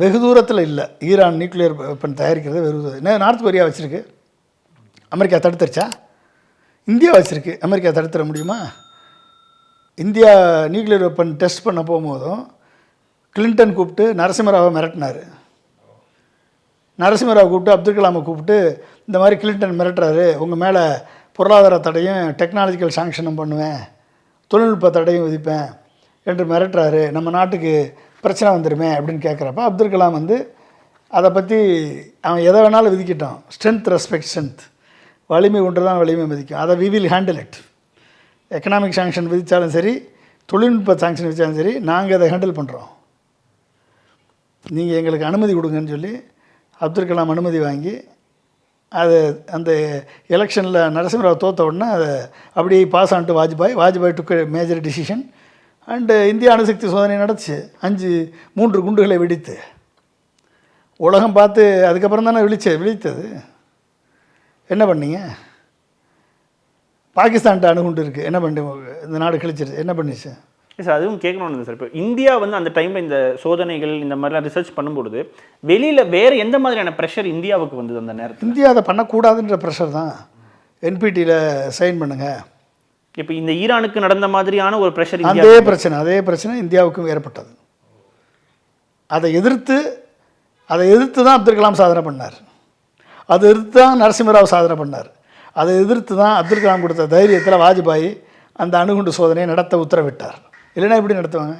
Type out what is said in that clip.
வெகு தூரத்தில் இல்லை. ஈரான் நியூக்ளியர் வெப்பன் தயாரிக்கிறது வெகு தூரம். என்ன நார்த் கொரியா வச்சுருக்கு, அமெரிக்கா தடுத்துருச்சா? இந்தியா வச்சுருக்கு, அமெரிக்கா தடுத்துட முடியுமா? இந்தியா நியூக்ளியர் வெப்பன் டெஸ்ட் பண்ண போகும்போதும் கிளின்டன் கூப்பிட்டு நரசிம்மராவை மிரட்டினார். நரசிம்மராவை கூப்பிட்டு அப்துல் கலாமை கூப்பிட்டு இந்த மாதிரி கிளின்டன் மிரட்டுறாரு, உங்கள் மேலே பொருளாதார தடையும் டெக்னாலஜிக்கல் சாங்ஷனும் பண்ணுவேன், தொழில்நுட்ப தடையும் விதிப்பேன் என்று மிரட்டுறாரு, நம்ம நாட்டுக்கு பிரச்சனை வந்துடுமே அப்படின்னு கேட்குறப்ப அப்துல் கலாம் வந்து அதை பற்றி அவன் எதை வேணாலும் விதிக்கிட்டான். ஸ்ட்ரென்த் ரெஸ்பெக்ட் ஸ்ட்ரென்த், வலிமை ஒன்று தான் வலிமை மதிக்கும், அதை we will handle it. Economic sanction விதித்தாலும் சரி, தொழில்நுட்ப சாங்ஷன் விதித்தாலும் சரி, நாங்கள் அதை ஹேண்டில் பண்ணுறோம், நீங்கள் எங்களுக்கு அனுமதி கொடுங்கன்னு சொல்லி அப்துல் கலாம் அனுமதி வாங்கி அது அந்த எலெக்ஷனில் நரசிம்மராவ் தோற்ற உடனே அதை அப்படியே pass and Vajpayee took major decision and இந்திய அணுசக்தி சோதனை நடந்துச்சு. 3 குண்டுகளை வெடித்து உலகம் பார்த்து அதுக்கப்புறம் தானே விழித்தது. என்ன பண்ணீங்க? பாகிஸ்தான்கிட்ட அணுகுண்டு இருக்குது, என்ன பண்ணி இந்த நாடு கழிச்சிருச்சு, என்ன பண்ணிச்சு? சார் அதுவும் கேட்கணும்னு சார். இப்போ இந்தியா வந்து அந்த டைமில் இந்த சோதனைகள் இந்த மாதிரிலாம் ரிசர்ச் பண்ணும்பொழுது வெளியில் வேறு எந்த மாதிரியான ப்ரெஷர் இந்தியாவுக்கு வந்தது அந்த நேரத்தில்? இந்தியா அதை பண்ணக்கூடாதுன்ற ப்ரெஷர் தான். என்பிடியில் சைன் பண்ணுங்கள். இப்போ இந்த ஈரானுக்கு நடந்த மாதிரியான ஒரு ப்ரெஷர், அதே பிரச்சனை இந்தியாவுக்கும் ஏற்பட்டது. அதை எதிர்த்து தான் அப்துல் கலாம் சாதனை பண்ணார், அதை எதிர்த்து தான் நரசிம்மராவ் சாதனை பண்ணார், அதை எதிர்த்து தான் அப்துல் கலாம் கொடுத்த தைரியத்தில் வாஜ்பாய் அந்த அணுகுண்டு சோதனையை நடத்த உத்தரவிட்டார். இல்லைன்னா எப்படி நடத்துவாங்க?